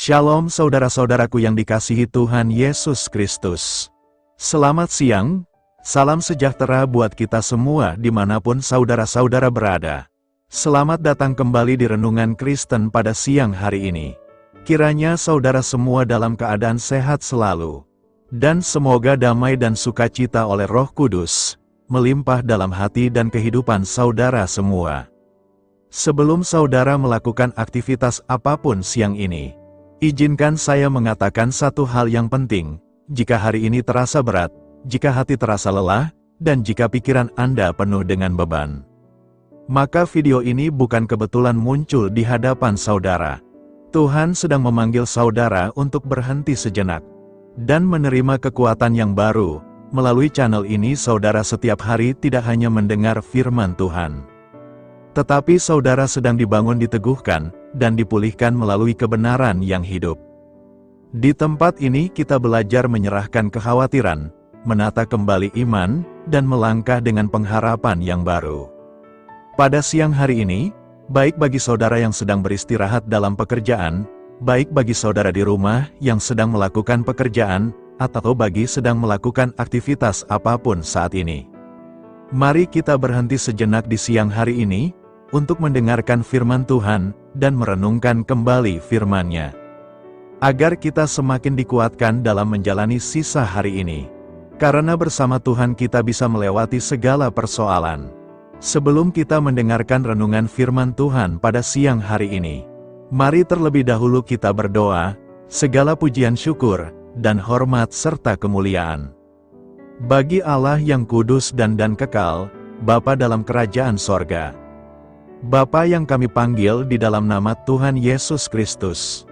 Shalom saudara-saudaraku yang dikasihi Tuhan Yesus Kristus. Selamat siang, salam sejahtera buat kita semua dimanapun saudara-saudara berada. Selamat datang kembali di Renungan Kristen pada siang hari ini. Kiranya saudara semua dalam keadaan sehat selalu. Dan semoga damai dan sukacita oleh Roh Kudus melimpah dalam hati dan kehidupan saudara semua. Sebelum saudara melakukan aktivitas apapun siang ini, izinkan saya mengatakan satu hal yang penting. Jika hari ini terasa berat, jika hati terasa lelah, dan jika pikiran Anda penuh dengan beban, maka video ini bukan kebetulan muncul di hadapan saudara. Tuhan sedang memanggil saudara untuk berhenti sejenak dan menerima kekuatan yang baru. Melalui channel ini saudara setiap hari tidak hanya mendengar firman Tuhan, tetapi saudara sedang dibangun, diteguhkan, dan dipulihkan melalui kebenaran yang hidup. Di tempat ini kita belajar menyerahkan kekhawatiran, menata kembali iman, dan melangkah dengan pengharapan yang baru. Pada siang hari ini, baik bagi saudara yang sedang beristirahat dalam pekerjaan, baik bagi saudara di rumah yang sedang melakukan pekerjaan, atau bagi sedang melakukan aktivitas apapun saat ini, mari kita berhenti sejenak di siang hari ini untuk mendengarkan firman Tuhan dan merenungkan kembali firman-Nya, agar kita semakin dikuatkan dalam menjalani sisa hari ini. Karena bersama Tuhan kita bisa melewati segala persoalan. Sebelum kita mendengarkan renungan firman Tuhan pada siang hari ini, mari terlebih dahulu kita berdoa. Segala pujian, syukur, dan hormat serta kemuliaan bagi Allah yang kudus dan kekal, Bapa dalam kerajaan sorga. Bapa yang kami panggil di dalam nama Tuhan Yesus Kristus,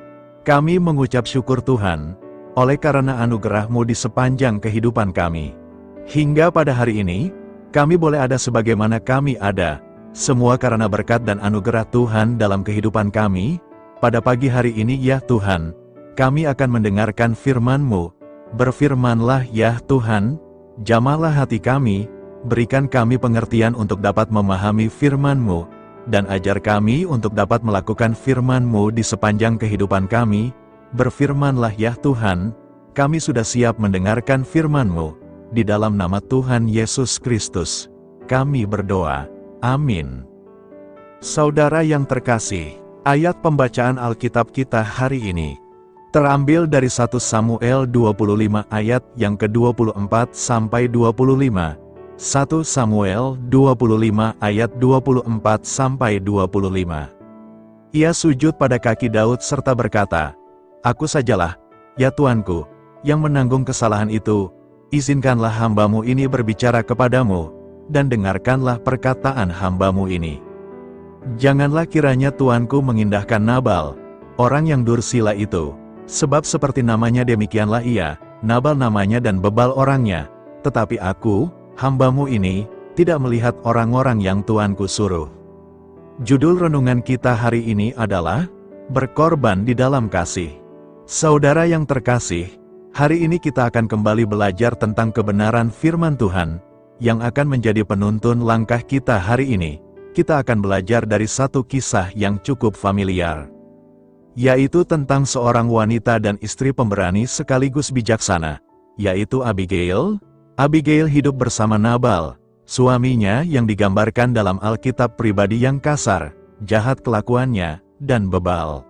kami mengucap syukur Tuhan, oleh karena anugerah-Mu di sepanjang kehidupan kami. Hingga pada hari ini, kami boleh ada sebagaimana kami ada, semua karena berkat dan anugerah Tuhan dalam kehidupan kami. Pada pagi hari ini ya Tuhan, kami akan mendengarkan firman-Mu. Berfirmanlah ya Tuhan, jamahlah hati kami, berikan kami pengertian untuk dapat memahami firman-Mu, dan ajar kami untuk dapat melakukan firman-Mu di sepanjang kehidupan kami. Berfirmanlah ya Tuhan, kami sudah siap mendengarkan firman-Mu. Di dalam nama Tuhan Yesus Kristus, kami berdoa. Amin. Saudara yang terkasih, ayat pembacaan Alkitab kita hari ini terambil dari 1 Samuel 25 ayat yang ke-24 sampai 25. 1 Samuel 25 ayat 24 sampai 25. Ia sujud pada kaki Daud serta berkata, "Aku sajalah, ya Tuanku, yang menanggung kesalahan itu. Izinkanlah hamba-Mu ini berbicara kepadamu, dan dengarkanlah perkataan hamba-Mu ini. Janganlah kiranya Tuanku mengindahkan Nabal, orang yang dursila itu. Sebab seperti namanya demikianlah ia, Nabal namanya dan bebal orangnya. Tetapi aku, hamba-Mu ini, tidak melihat orang-orang yang Tuanku suruh." Judul renungan kita hari ini adalah Berkorban di dalam kasih. Saudara yang terkasih, hari ini kita akan kembali belajar tentang kebenaran firman Tuhan, yang akan menjadi penuntun langkah kita hari ini. Kita akan belajar dari satu kisah yang cukup familiar, yaitu tentang seorang wanita dan istri pemberani sekaligus bijaksana, yaitu Abigail. Abigail hidup bersama Nabal, suaminya yang digambarkan dalam Alkitab pribadi yang kasar, jahat kelakuannya, dan bebal.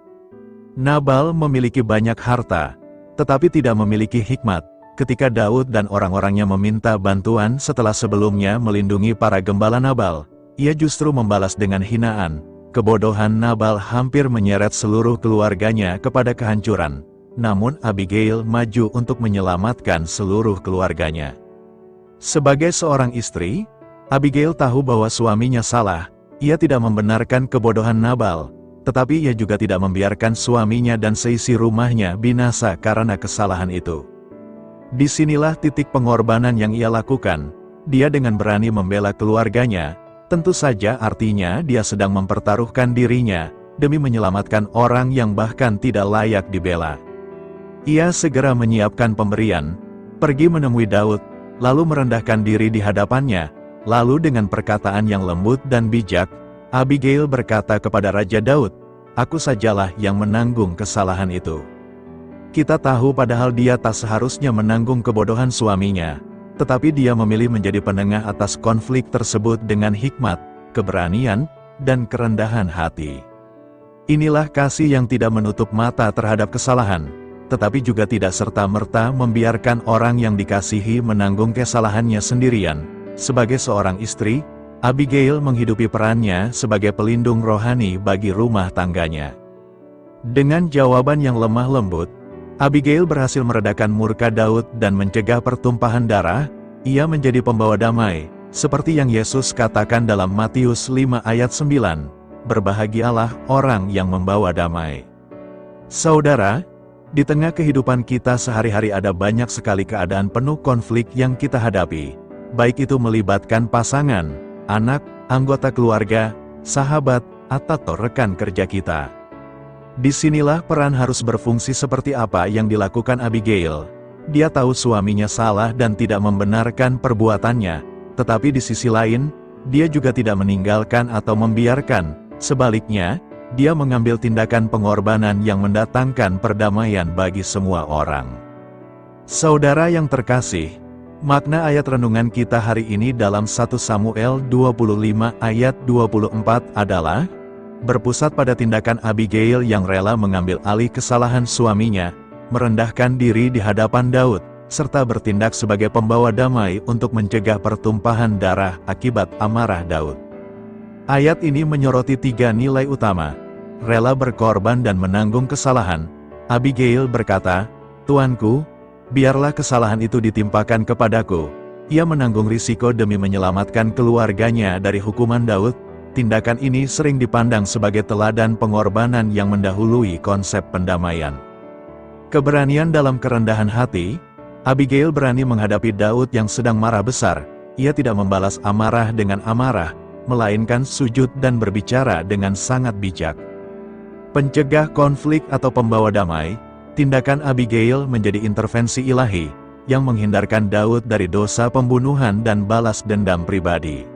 Nabal memiliki banyak harta, tetapi tidak memiliki hikmat. Ketika Daud dan orang-orangnya meminta bantuan setelah sebelumnya melindungi para gembala Nabal, ia justru membalas dengan hinaan. Kebodohan Nabal hampir menyeret seluruh keluarganya kepada kehancuran. Namun Abigail maju untuk menyelamatkan seluruh keluarganya. Sebagai seorang istri, Abigail tahu bahwa suaminya salah. Ia tidak membenarkan kebodohan Nabal, tetapi ia juga tidak membiarkan suaminya dan seisi rumahnya binasa karena kesalahan itu. Disinilah titik pengorbanan yang ia lakukan. Dia dengan berani membela keluarganya. Tentu saja artinya dia sedang mempertaruhkan dirinya, demi menyelamatkan orang yang bahkan tidak layak dibela. Ia segera menyiapkan pemberian, pergi menemui Daud, lalu merendahkan diri di hadapannya, lalu dengan perkataan yang lembut dan bijak, Abigail berkata kepada Raja Daud, "Aku sajalah yang menanggung kesalahan itu. Kita tahu padahal dia tak seharusnya menanggung kebodohan suaminya, tetapi dia memilih menjadi penengah atas konflik tersebut dengan hikmat, keberanian, dan kerendahan hati. Inilah kasih yang tidak menutup mata terhadap kesalahan, tetapi juga tidak serta-merta membiarkan orang yang dikasihi menanggung kesalahannya sendirian. Sebagai seorang istri, Abigail menghidupi perannya sebagai pelindung rohani bagi rumah tangganya. Dengan jawaban yang lemah lembut, Abigail berhasil meredakan murka Daud dan mencegah pertumpahan darah. Ia menjadi pembawa damai, seperti yang Yesus katakan dalam Matius 5 ayat 9, "Berbahagialah orang yang membawa damai." Saudara, di tengah kehidupan kita sehari-hari ada banyak sekali keadaan penuh konflik yang kita hadapi, baik itu melibatkan pasangan, anak, anggota keluarga, sahabat, atau rekan kerja kita. Disinilah peran harus berfungsi seperti apa yang dilakukan Abigail. Dia tahu suaminya salah dan tidak membenarkan perbuatannya, tetapi di sisi lain, dia juga tidak meninggalkan atau membiarkan. Sebaliknya, dia mengambil tindakan pengorbanan yang mendatangkan perdamaian bagi semua orang. Saudara yang terkasih, makna ayat renungan kita hari ini dalam 1 Samuel 25 ayat 24 adalah berpusat pada tindakan Abigail yang rela mengambil alih kesalahan suaminya, merendahkan diri di hadapan Daud, serta bertindak sebagai pembawa damai untuk mencegah pertumpahan darah akibat amarah Daud. Ayat ini menyoroti 3 nilai utama: rela berkorban dan menanggung kesalahan. Abigail berkata, "Tuanku, biarlah kesalahan itu ditimpakan kepadaku." Ia menanggung risiko demi menyelamatkan keluarganya dari hukuman Daud. Tindakan ini sering dipandang sebagai teladan pengorbanan yang mendahului konsep pendamaian. Keberanian dalam kerendahan hati, Abigail berani menghadapi Daud yang sedang marah besar. Ia tidak membalas amarah dengan amarah, melainkan sujud dan berbicara dengan sangat bijak. Pencegah konflik atau pembawa damai, tindakan Abigail menjadi intervensi ilahi, yang menghindarkan Daud dari dosa pembunuhan dan balas dendam pribadi.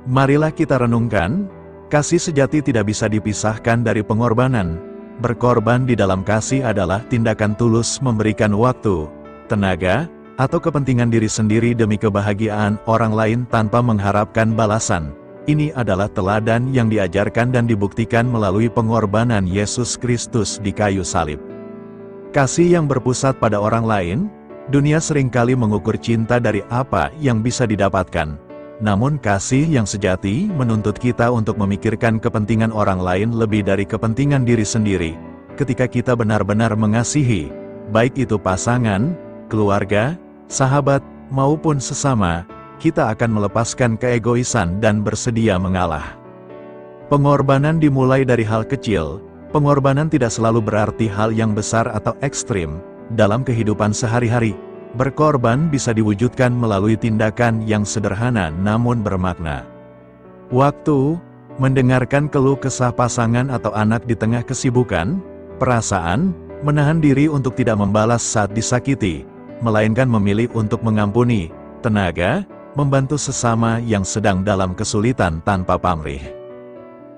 Marilah kita renungkan, kasih sejati tidak bisa dipisahkan dari pengorbanan. Berkorban di dalam kasih adalah tindakan tulus memberikan waktu, tenaga, atau kepentingan diri sendiri demi kebahagiaan orang lain tanpa mengharapkan balasan. Ini adalah teladan yang diajarkan dan dibuktikan melalui pengorbanan Yesus Kristus di kayu salib. Kasih yang berpusat pada orang lain, dunia seringkali mengukur cinta dari apa yang bisa didapatkan. Namun kasih yang sejati menuntut kita untuk memikirkan kepentingan orang lain lebih dari kepentingan diri sendiri. Ketika kita benar-benar mengasihi, baik itu pasangan, keluarga, sahabat, maupun sesama, kita akan melepaskan keegoisan dan bersedia mengalah. Pengorbanan dimulai dari hal kecil. Pengorbanan tidak selalu berarti hal yang besar atau ekstrim. Dalam kehidupan sehari-hari, berkorban bisa diwujudkan melalui tindakan yang sederhana namun bermakna. Waktu, mendengarkan keluh kesah pasangan atau anak di tengah kesibukan, perasaan, menahan diri untuk tidak membalas saat disakiti, melainkan memilih untuk mengampuni, tenaga, membantu sesama yang sedang dalam kesulitan tanpa pamrih.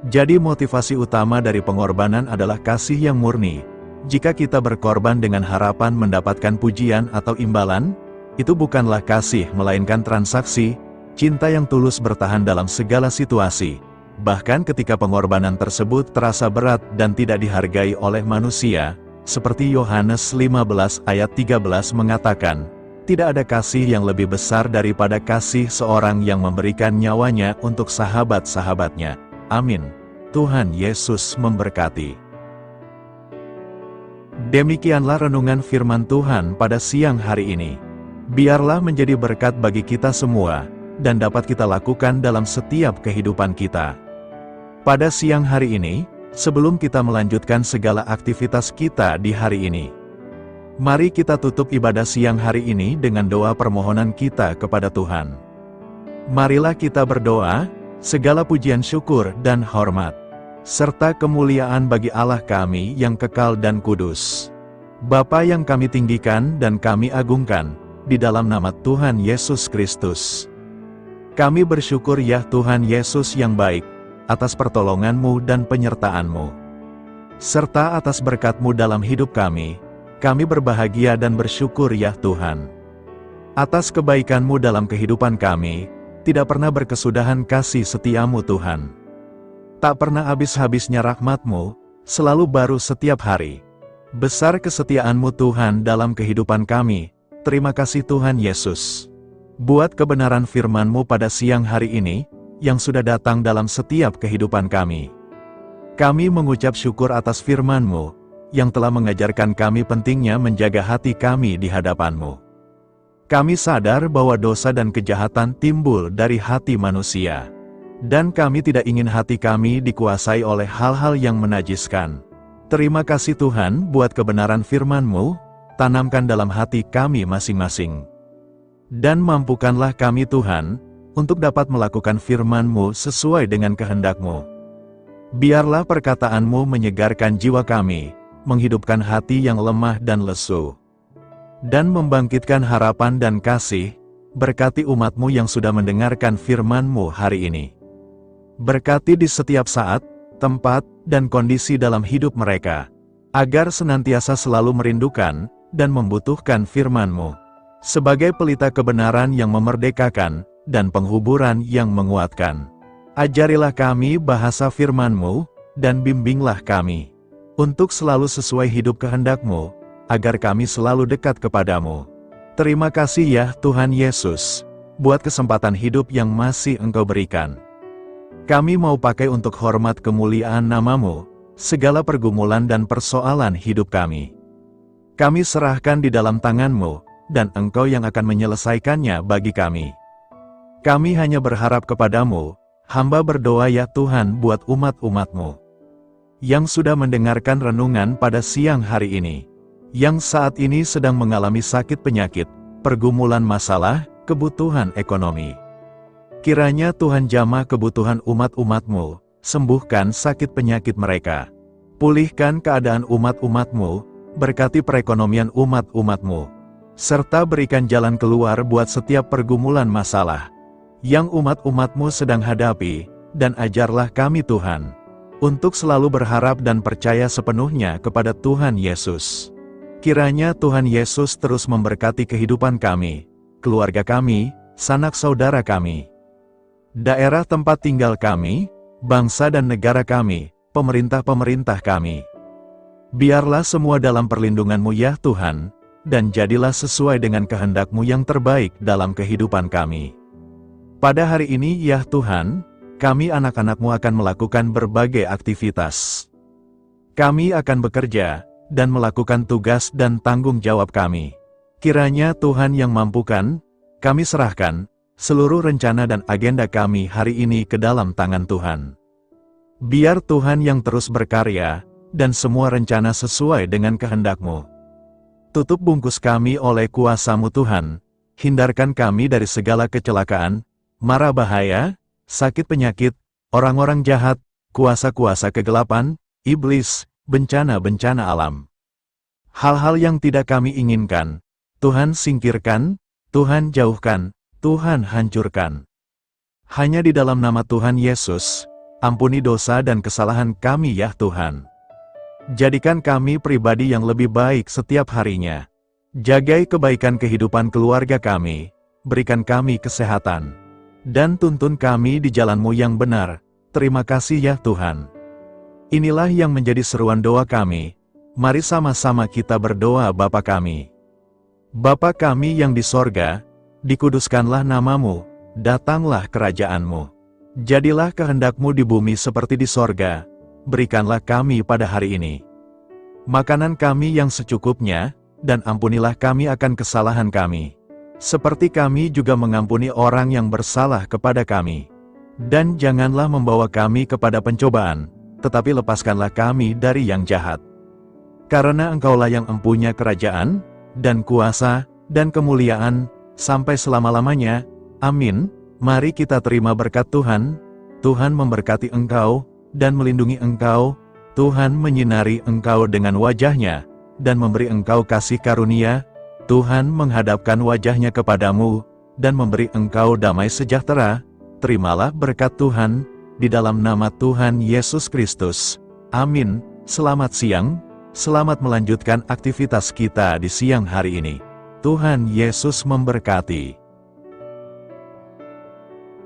Jadi motivasi utama dari pengorbanan adalah kasih yang murni. Jika kita berkorban dengan harapan mendapatkan pujian atau imbalan, itu bukanlah kasih melainkan transaksi. Cinta yang tulus bertahan dalam segala situasi, bahkan ketika pengorbanan tersebut terasa berat dan tidak dihargai oleh manusia, seperti Yohanes 15 ayat 13 mengatakan, "Tidak ada kasih yang lebih besar daripada kasih seorang yang memberikan nyawanya untuk sahabat-sahabatnya." Amin. Tuhan Yesus memberkati. Demikianlah renungan firman Tuhan pada siang hari ini. Biarlah menjadi berkat bagi kita semua, dan dapat kita lakukan dalam setiap kehidupan kita. Pada siang hari ini, sebelum kita melanjutkan segala aktivitas kita di hari ini, mari kita tutup ibadah siang hari ini dengan doa permohonan kita kepada Tuhan. Marilah kita berdoa, segala pujian syukur dan hormat, serta kemuliaan bagi Allah kami yang kekal dan kudus. Bapa yang kami tinggikan dan kami agungkan, di dalam nama Tuhan Yesus Kristus. Kami bersyukur ya Tuhan Yesus yang baik, atas pertolongan-Mu dan penyertaan-Mu, serta atas berkat-Mu dalam hidup kami. Kami berbahagia dan bersyukur ya Tuhan. Atas kebaikan-Mu dalam kehidupan kami, tidak pernah berkesudahan kasih setia-Mu Tuhan. Tak pernah habis-habisnya rahmat-Mu, selalu baru setiap hari. Besar kesetiaan-Mu Tuhan dalam kehidupan kami. Terima kasih Tuhan Yesus. Buat kebenaran firman-Mu pada siang hari ini, yang sudah datang dalam setiap kehidupan kami. Kami mengucap syukur atas firman-Mu, yang telah mengajarkan kami pentingnya menjaga hati kami di hadapan-Mu. Kami sadar bahwa dosa dan kejahatan timbul dari hati manusia. Dan kami tidak ingin hati kami dikuasai oleh hal-hal yang menajiskan. Terima kasih Tuhan buat kebenaran firman-Mu, tanamkan dalam hati kami masing-masing. Dan mampukanlah kami Tuhan, untuk dapat melakukan firman-Mu sesuai dengan kehendak-Mu. Biarlah perkataan-Mu menyegarkan jiwa kami, menghidupkan hati yang lemah dan lesu, dan membangkitkan harapan dan kasih. Berkati umat-Mu yang sudah mendengarkan firman-Mu hari ini. Berkati di setiap saat, tempat, dan kondisi dalam hidup mereka, agar senantiasa selalu merindukan dan membutuhkan firman-Mu, sebagai pelita kebenaran yang memerdekakan, dan penghuburan yang menguatkan. Ajarilah kami bahasa firman-Mu, dan bimbinglah kami, untuk selalu sesuai hidup kehendak-Mu, agar kami selalu dekat kepadamu. Terima kasih ya Tuhan Yesus, buat kesempatan hidup yang masih Engkau berikan. Kami mau pakai untuk hormat kemuliaan nama-Mu, segala pergumulan dan persoalan hidup kami. Kami serahkan di dalam tangan-Mu, dan Engkau yang akan menyelesaikannya bagi kami. Kami hanya berharap kepadamu, hamba berdoa ya Tuhan buat umat-umat-Mu, yang sudah mendengarkan renungan pada siang hari ini, yang saat ini sedang mengalami sakit penyakit, pergumulan masalah, kebutuhan ekonomi. Kiranya Tuhan jamah kebutuhan umat-umat-Mu, sembuhkan sakit penyakit mereka. Pulihkan keadaan umat-umat-Mu, berkati perekonomian umat-umat-Mu, serta berikan jalan keluar buat setiap pergumulan masalah yang umat-umat-Mu sedang hadapi, dan ajarlah kami Tuhan, untuk selalu berharap dan percaya sepenuhnya kepada Tuhan Yesus. Kiranya Tuhan Yesus terus memberkati kehidupan kami, keluarga kami, sanak saudara kami, daerah tempat tinggal kami, bangsa dan negara kami, pemerintah-pemerintah kami. Biarlah semua dalam perlindungan-Mu ya Tuhan, dan jadilah sesuai dengan kehendak-Mu yang terbaik dalam kehidupan kami. Pada hari ini ya Tuhan, kami anak-anak-Mu akan melakukan berbagai aktivitas. Kami akan bekerja, dan melakukan tugas dan tanggung jawab kami. Kiranya Tuhan yang mampukan, kami serahkan seluruh rencana dan agenda kami hari ini ke dalam tangan Tuhan. Biar Tuhan yang terus berkarya, dan semua rencana sesuai dengan kehendak-Mu. Tutup bungkus kami oleh kuasa-Mu Tuhan, hindarkan kami dari segala kecelakaan, mara bahaya, sakit penyakit, orang-orang jahat, kuasa-kuasa kegelapan, iblis, bencana-bencana alam. Hal-hal yang tidak kami inginkan, Tuhan singkirkan, Tuhan jauhkan, Tuhan hancurkan. Hanya di dalam nama Tuhan Yesus, ampuni dosa dan kesalahan kami ya Tuhan. Jadikan kami pribadi yang lebih baik setiap harinya. Jagai kebaikan kehidupan keluarga kami, berikan kami kesehatan, dan tuntun kami di jalan-Mu yang benar. Terima kasih ya Tuhan. Inilah yang menjadi seruan doa kami. Mari sama-sama kita berdoa Bapa kami. Bapa kami yang di sorga, dikuduskanlah nama-Mu, datanglah kerajaan-Mu. Jadilah kehendak-Mu di bumi seperti di sorga. Berikanlah kami pada hari ini makanan kami yang secukupnya, dan ampunilah kami akan kesalahan kami, seperti kami juga mengampuni orang yang bersalah kepada kami. Dan janganlah membawa kami kepada pencobaan, tetapi lepaskanlah kami dari yang jahat. Karena Engkaulah yang empunya kerajaan, dan kuasa, dan kemuliaan, sampai selama-lamanya. Amin. Mari kita terima berkat Tuhan. Tuhan memberkati engkau, dan melindungi engkau. Tuhan menyinari engkau dengan wajah-Nya, dan memberi engkau kasih karunia. Tuhan menghadapkan wajah-Nya kepadamu, dan memberi engkau damai sejahtera. Terimalah berkat Tuhan, di dalam nama Tuhan Yesus Kristus. Amin. Selamat siang, Selamat melanjutkan aktivitas kita di siang hari ini. Tuhan Yesus memberkati.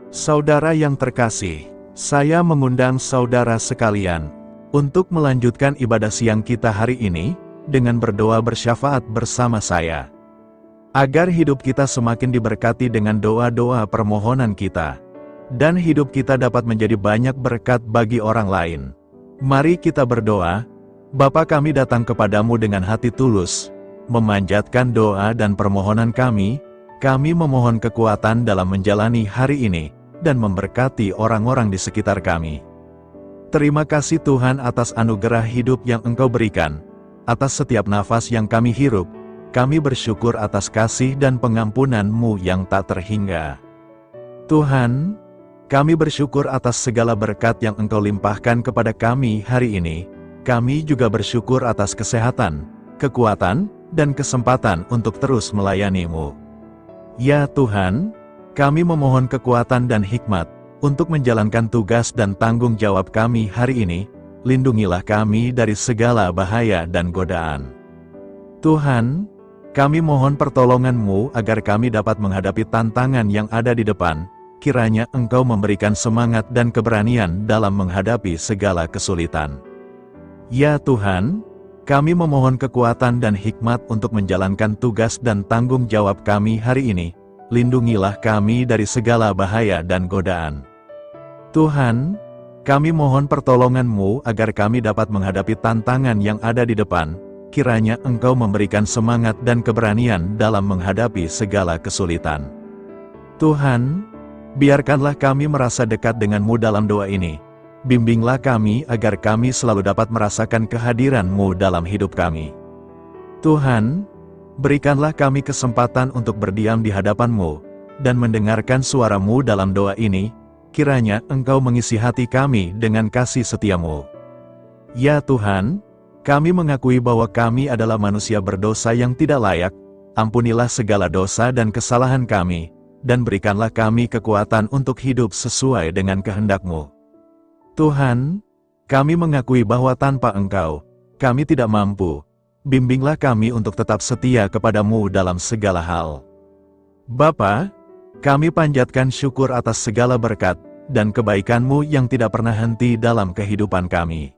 Saudara yang terkasih, saya mengundang saudara sekalian untuk melanjutkan ibadah siang kita hari ini dengan berdoa bersyafaat bersama saya. Agar hidup kita semakin diberkati dengan doa-doa permohonan kita, dan hidup kita dapat menjadi banyak berkat bagi orang lain. Mari kita berdoa. Bapa, kami datang kepadamu dengan hati tulus, memanjatkan doa dan permohonan kami memohon kekuatan dalam menjalani hari ini, dan memberkati orang-orang di sekitar kami. Terima kasih Tuhan atas anugerah hidup yang Engkau berikan, atas setiap nafas yang kami hirup. Kami bersyukur atas kasih dan pengampunan-Mu yang tak terhingga. Tuhan, kami bersyukur atas segala berkat yang Engkau limpahkan kepada kami hari ini. Kami juga bersyukur atas kesehatan, kekuatan, dan kesempatan untuk terus melayani-Mu. Ya Tuhan, kami memohon kekuatan dan hikmat untuk menjalankan tugas dan tanggung jawab kami hari ini. Lindungilah kami dari segala bahaya dan godaan. Tuhan, kami mohon pertolongan-Mu agar kami dapat menghadapi tantangan yang ada di depan. Kiranya Engkau memberikan semangat dan keberanian dalam menghadapi segala kesulitan. Ya Tuhan, kami memohon kekuatan dan hikmat untuk menjalankan tugas dan tanggung jawab kami hari ini. Lindungilah kami dari segala bahaya dan godaan. Tuhan, kami mohon pertolongan-Mu agar kami dapat menghadapi tantangan yang ada di depan. Kiranya Engkau memberikan semangat dan keberanian dalam menghadapi segala kesulitan. Tuhan, biarkanlah kami merasa dekat dengan-Mu dalam doa ini. Bimbinglah kami agar kami selalu dapat merasakan kehadiran-Mu dalam hidup kami. Tuhan, berikanlah kami kesempatan untuk berdiam di hadapan-Mu, dan mendengarkan suara-Mu dalam doa ini. Kiranya Engkau mengisi hati kami dengan kasih setia-Mu. Ya Tuhan, kami mengakui bahwa kami adalah manusia berdosa yang tidak layak. Ampunilah segala dosa dan kesalahan kami, dan berikanlah kami kekuatan untuk hidup sesuai dengan kehendak-Mu. Tuhan, kami mengakui bahwa tanpa Engkau, kami tidak mampu. Bimbinglah kami untuk tetap setia kepada-Mu dalam segala hal. Bapa, kami panjatkan syukur atas segala berkat dan kebaikan-Mu yang tidak pernah henti dalam kehidupan kami.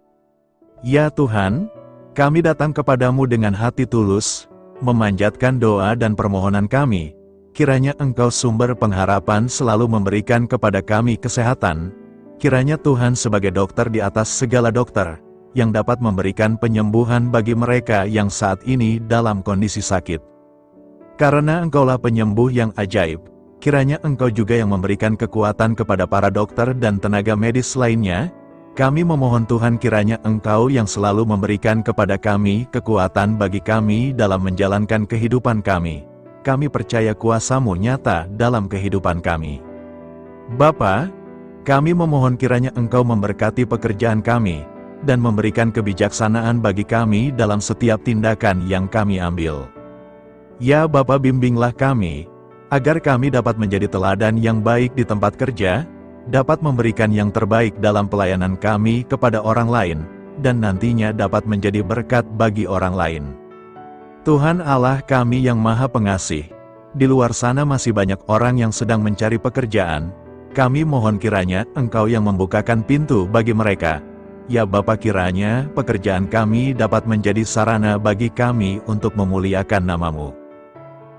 Ya Tuhan, kami datang kepadamu dengan hati tulus, memanjatkan doa dan permohonan kami. Kiranya Engkau sumber pengharapan selalu memberikan kepada kami kesehatan. Kiranya Tuhan sebagai dokter di atas segala dokter, yang dapat memberikan penyembuhan bagi mereka yang saat ini dalam kondisi sakit. Karena Engkaulah penyembuh yang ajaib, kiranya Engkau juga yang memberikan kekuatan kepada para dokter dan tenaga medis lainnya. Kami memohon Tuhan kiranya Engkau yang selalu memberikan kepada kami kekuatan bagi kami dalam menjalankan kehidupan kami. Kami percaya kuasa-Mu nyata dalam kehidupan kami. Bapa, kami memohon kiranya Engkau memberkati pekerjaan kami, dan memberikan kebijaksanaan bagi kami dalam setiap tindakan yang kami ambil. Ya Bapa, bimbinglah kami, agar kami dapat menjadi teladan yang baik di tempat kerja, dapat memberikan yang terbaik dalam pelayanan kami kepada orang lain, dan nantinya dapat menjadi berkat bagi orang lain. Tuhan Allah kami yang Maha Pengasih, di luar sana masih banyak orang yang sedang mencari pekerjaan. Kami mohon kiranya Engkau yang membukakan pintu bagi mereka. Ya Bapa, kiranya pekerjaan kami dapat menjadi sarana bagi kami untuk memuliakan nama-Mu.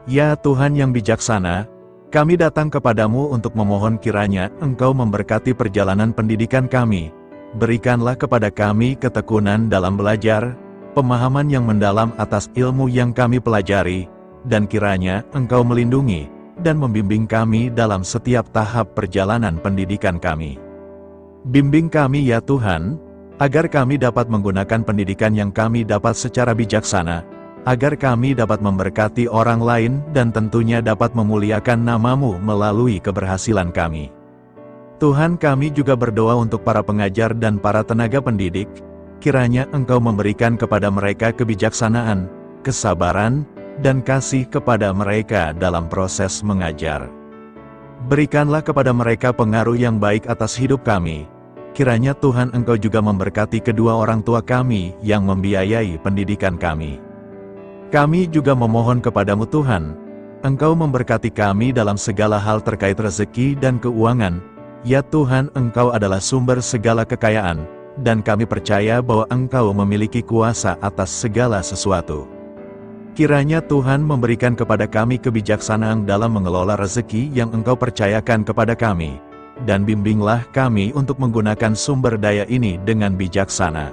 Ya Tuhan yang bijaksana, kami datang kepadamu untuk memohon kiranya Engkau memberkati perjalanan pendidikan kami. Berikanlah kepada kami ketekunan dalam belajar, pemahaman yang mendalam atas ilmu yang kami pelajari, dan kiranya Engkau melindungi dan membimbing kami dalam setiap tahap perjalanan pendidikan kami. Bimbing kami ya Tuhan, agar kami dapat menggunakan pendidikan yang kami dapat secara bijaksana, agar kami dapat memberkati orang lain dan tentunya dapat memuliakan nama-Mu melalui keberhasilan kami. Tuhan, kami juga berdoa untuk para pengajar dan para tenaga pendidik. Kiranya Engkau memberikan kepada mereka kebijaksanaan, kesabaran, dan kasih kepada mereka dalam proses mengajar. Berikanlah kepada mereka pengaruh yang baik atas hidup kami. kiranya Tuhan Engkau juga memberkati kedua orang tua kami yang membiayai pendidikan kami. Kami juga memohon kepadamu Tuhan, Engkau memberkati kami dalam segala hal terkait rezeki dan keuangan. Ya Tuhan, Engkau adalah sumber segala kekayaan, dan kami percaya bahwa Engkau memiliki kuasa atas segala sesuatu. Kiranya Tuhan memberikan kepada kami kebijaksanaan dalam mengelola rezeki yang Engkau percayakan kepada kami, dan bimbinglah kami untuk menggunakan sumber daya ini dengan bijaksana.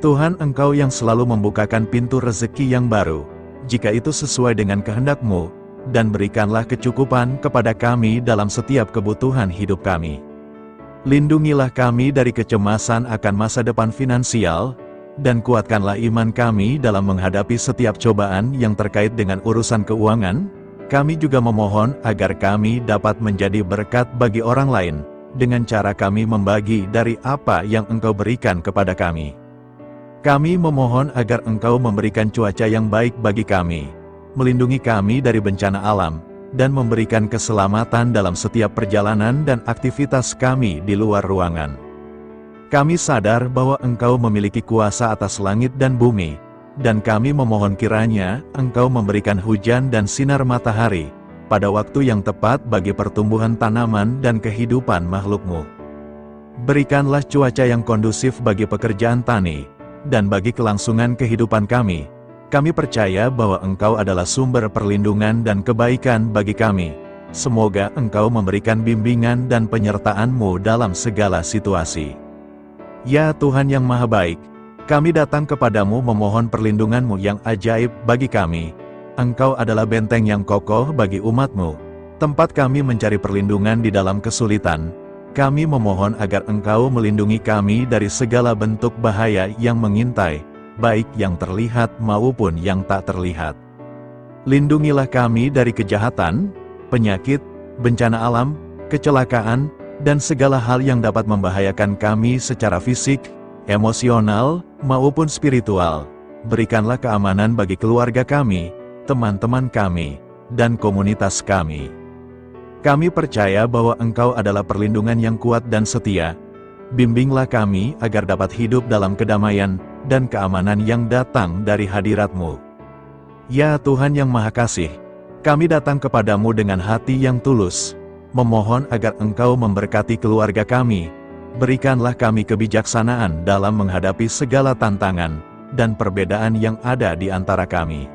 Tuhan, Engkau yang selalu membukakan pintu rezeki yang baru, jika itu sesuai dengan kehendak-Mu, dan berikanlah kecukupan kepada kami dalam setiap kebutuhan hidup kami. Lindungilah kami dari kecemasan akan masa depan finansial, dan kuatkanlah iman kami dalam menghadapi setiap cobaan yang terkait dengan urusan keuangan. Kami juga memohon agar kami dapat menjadi berkat bagi orang lain, dengan cara kami membagi dari apa yang Engkau berikan kepada kami. Kami memohon agar Engkau memberikan cuaca yang baik bagi kami, melindungi kami dari bencana alam, dan memberikan keselamatan dalam setiap perjalanan dan aktivitas kami di luar ruangan. Kami sadar bahwa Engkau memiliki kuasa atas langit dan bumi, dan kami memohon kiranya Engkau memberikan hujan dan sinar matahari pada waktu yang tepat bagi pertumbuhan tanaman dan kehidupan makhluk-Mu. Berikanlah cuaca yang kondusif bagi pekerjaan tani, dan bagi kelangsungan kehidupan kami. Kami percaya bahwa Engkau adalah sumber perlindungan dan kebaikan bagi kami. Semoga Engkau memberikan bimbingan dan penyertaan-Mu dalam segala situasi. Ya Tuhan yang Maha Baik, kami datang kepadamu memohon perlindungan-Mu yang ajaib bagi kami. Engkau adalah benteng yang kokoh bagi umat-Mu, tempat kami mencari perlindungan di dalam kesulitan. Kami memohon agar Engkau melindungi kami dari segala bentuk bahaya yang mengintai, baik yang terlihat maupun yang tak terlihat. Lindungilah kami dari kejahatan, penyakit, bencana alam, kecelakaan, dan segala hal yang dapat membahayakan kami secara fisik, emosional, maupun spiritual. Berikanlah keamanan bagi keluarga kami, teman-teman kami, dan komunitas kami. Kami percaya bahwa Engkau adalah perlindungan yang kuat dan setia. Bimbinglah kami agar dapat hidup dalam kedamaian dan keamanan yang datang dari hadirat-Mu. Ya Tuhan yang Maha Kasih, kami datang kepadamu dengan hati yang tulus, memohon agar Engkau memberkati keluarga kami. Berikanlah kami kebijaksanaan dalam menghadapi segala tantangan dan perbedaan yang ada di antara kami.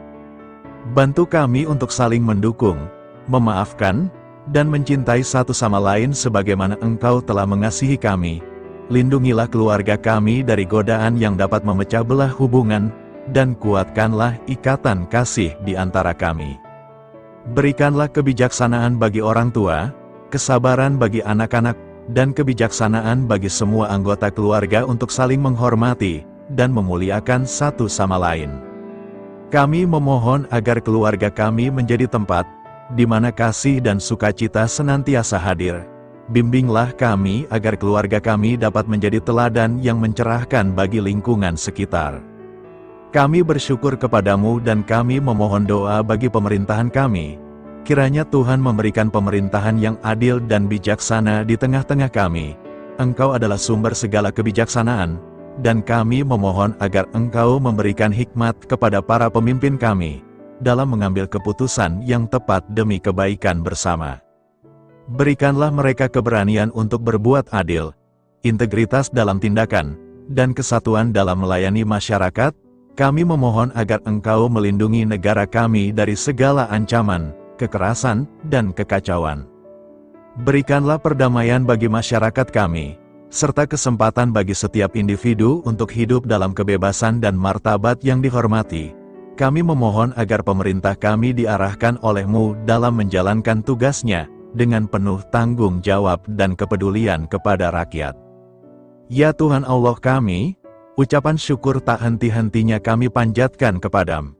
Bantu kami untuk saling mendukung, memaafkan, dan mencintai satu sama lain sebagaimana Engkau telah mengasihi kami. Lindungilah keluarga kami dari godaan yang dapat memecah belah hubungan, dan kuatkanlah ikatan kasih di antara kami. Berikanlah kebijaksanaan bagi orang tua, kesabaran bagi anak-anak, dan kebijaksanaan bagi semua anggota keluarga untuk saling menghormati dan memuliakan satu sama lain. Kami memohon agar keluarga kami menjadi tempat di mana kasih dan sukacita senantiasa hadir. Bimbinglah kami agar keluarga kami dapat menjadi teladan yang mencerahkan bagi lingkungan sekitar. Kami bersyukur kepadamu dan kami memohon doa bagi pemerintahan kami. Kiranya Tuhan memberikan pemerintahan yang adil dan bijaksana di tengah-tengah kami. Engkau adalah sumber segala kebijaksanaan, dan kami memohon agar Engkau memberikan hikmat kepada para pemimpin kami dalam mengambil keputusan yang tepat demi kebaikan bersama. Berikanlah mereka keberanian untuk berbuat adil, integritas dalam tindakan, dan kesatuan dalam melayani masyarakat. Kami memohon agar Engkau melindungi negara kami dari segala ancaman, kekerasan, dan kekacauan. Berikanlah perdamaian bagi masyarakat kami, serta kesempatan bagi setiap individu untuk hidup dalam kebebasan dan martabat yang dihormati. Kami memohon agar pemerintah kami diarahkan oleh-Mu dalam menjalankan tugasnya, dengan penuh tanggung jawab dan kepedulian kepada rakyat. Ya Tuhan Allah kami, ucapan syukur tak henti-hentinya kami panjatkan kepadamu.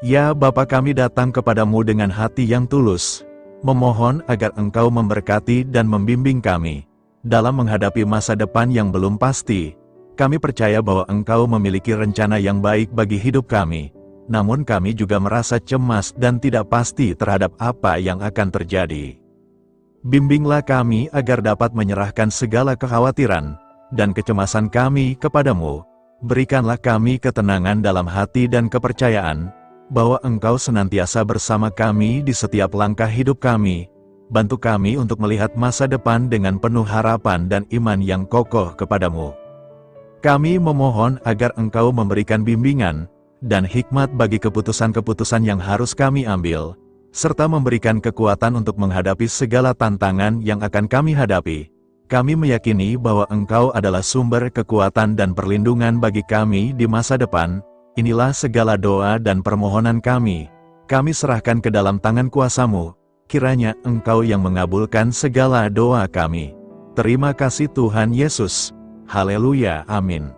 Ya Bapa, kami datang kepadamu dengan hati yang tulus, memohon agar Engkau memberkati dan membimbing kami dalam menghadapi masa depan yang belum pasti. Kami percaya bahwa Engkau memiliki rencana yang baik bagi hidup kami. Namun kami juga merasa cemas dan tidak pasti terhadap apa yang akan terjadi. Bimbinglah kami agar dapat menyerahkan segala kekhawatiran dan kecemasan kami kepadamu. Berikanlah kami ketenangan dalam hati dan kepercayaan bahwa Engkau senantiasa bersama kami di setiap langkah hidup kami. Bantu kami untuk melihat masa depan dengan penuh harapan dan iman yang kokoh kepadamu. Kami memohon agar Engkau memberikan bimbingan dan hikmat bagi keputusan-keputusan yang harus kami ambil, serta memberikan kekuatan untuk menghadapi segala tantangan yang akan kami hadapi. Kami meyakini bahwa Engkau adalah sumber kekuatan dan perlindungan bagi kami di masa depan. Inilah segala doa dan permohonan kami. Kami serahkan ke dalam tangan kuasa-Mu. Kiranya Engkau yang mengabulkan segala doa kami. Terima kasih Tuhan Yesus. Haleluya, amin.